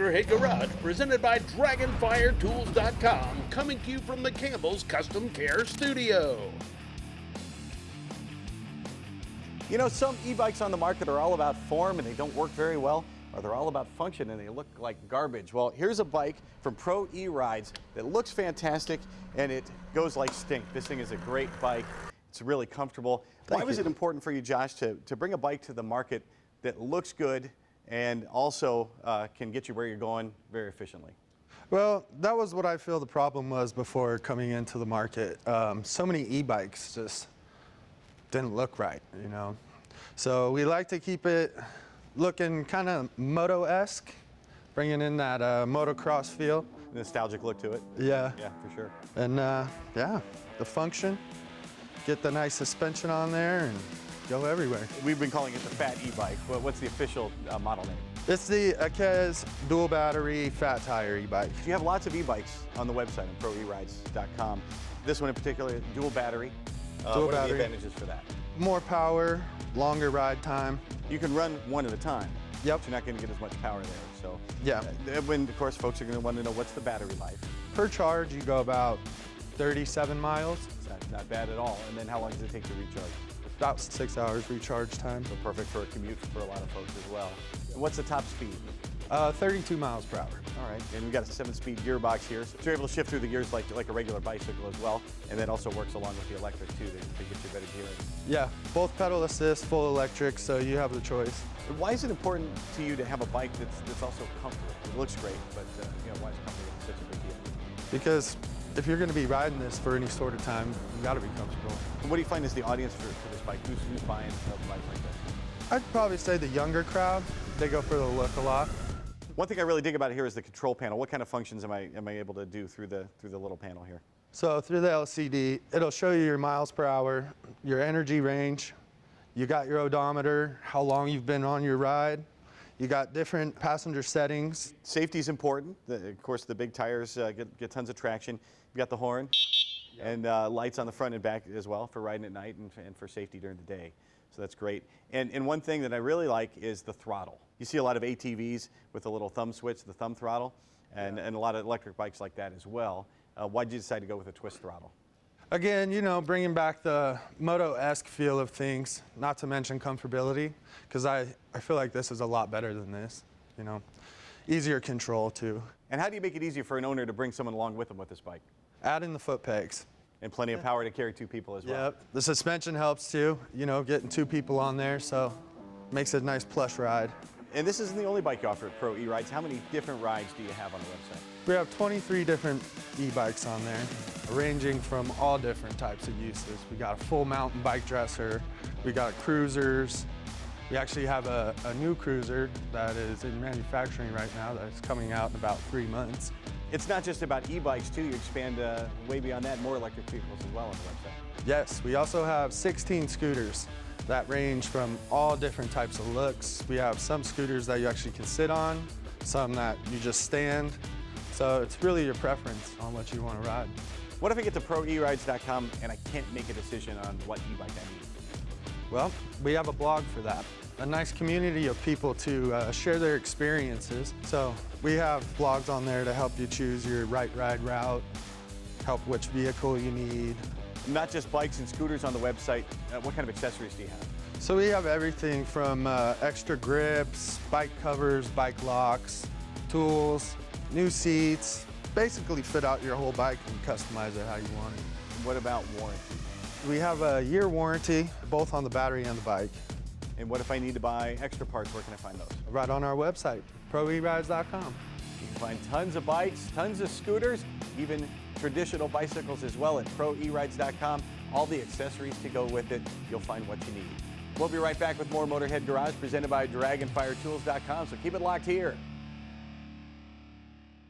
Motorhead Garage, presented by DragonfireTools.com, coming to you from the Campbell's Custom Care Studio. You know, some e-bikes on the market are all about form and they don't work very well, or they're all about function and they look like garbage. Well, here's a bike from Pro E-Rides that looks fantastic and it goes like stink. This thing is a great bike. It's really comfortable. Why was it important for you, Josh, to bring a bike to the market that looks good and also can get you where you're going very efficiently? Well, that was what I feel the problem was before coming into the market. So many e-bikes just didn't look right, you know. So we like to keep it looking kind of moto-esque, bringing in that motocross feel. Nostalgic look to it. Yeah. Yeah, for sure. And yeah, the function, get the nice suspension on there and go everywhere. We've been calling it the fat e-bike. What's the official model name? It's the Akez dual battery fat tire e-bike. You have lots of e-bikes on the website on proerides.com. This one in particular, dual battery. What are the advantages for that? More power, longer ride time. You can run one at a time. Yep. But you're not going to get as much power there. So yeah. When, of course, folks are going to want to know what's the battery life. Per charge, you go about 37 miles. It's not bad at all. And then how long does it take to recharge? About 6 hours recharge time. So perfect for a commute for a lot of folks as well. And what's the top speed? 32 miles per hour. All right, and we've got a 7-speed gearbox here, so you're able to shift through the gears like a regular bicycle as well, and that also works along with the electric too to get you better gearing. Yeah, both pedal assist, full electric, so you have the choice. Why is it important to you to have a bike that's also comfortable? It looks great, but you know, why is comfortable such a big deal? Because if you're going to be riding this for any sort of time, you got to be comfortable. And what do you find is the audience for this bike? Who's buying a bike like this? I'd probably say the younger crowd. They go for the look a lot. One thing I really dig about it here is the control panel. What kind of functions am I able to do through the little panel here? So through the LCD, it'll show you your miles per hour, your energy range. You got your odometer, how long you've been on your ride. You got different passenger settings. Safety is important. Of course, the big tires get tons of traction. You've got the horn and lights on the front and back as well for riding at night and for safety during the day. So that's great. And one thing that I really like is the throttle. You see a lot of ATVs with a little thumb switch, the thumb throttle, and a lot of electric bikes like that as well. Why did you decide to go with a twist throttle? Again, you know, bringing back the moto-esque feel of things, not to mention comfortability, because I feel like this is a lot better than this, you know. Easier control too. And how do you make it easier for an owner to bring someone along with them with this bike? Add in the foot pegs. And plenty of power to carry 2 people as well. Yep, the suspension helps too, you know, getting 2 people on there, so makes it a nice plush ride. And this isn't the only bike you offer at Pro E-Rides. How many different rides do you have on the website? We have 23 different e-bikes on there, ranging from all different types of uses. We got a full mountain bike dresser, we got cruisers. We actually have a new cruiser that is in manufacturing right now that's coming out in about 3 months. It's not just about e-bikes too, you expand way beyond that, more electric vehicles as well on the website. Yes, we also have 16 scooters that range from all different types of looks. We have some scooters that you actually can sit on, some that you just stand. So it's really your preference on what you want to ride. What if I get to proerides.com and I can't make a decision on what e-bike I need? Well, we have a blog for that. A nice community of people to share their experiences. So we have blogs on there to help you choose your right ride route, help which vehicle you need. Not just bikes and scooters on the website, what kind of accessories do you have? So we have everything from extra grips, bike covers, bike locks, tools, new seats, basically fit out your whole bike and customize it how you want it. What about warranty? We have a year warranty, both on the battery and the bike. And what if I need to buy extra parts, where can I find those? Right on our website, proerides.com. You can find tons of bikes, tons of scooters, even traditional bicycles as well at proerides.com. All the accessories to go with it, you'll find what you need. We'll be right back with more Motorhead Garage presented by DragonfireTools.com, so keep it locked here.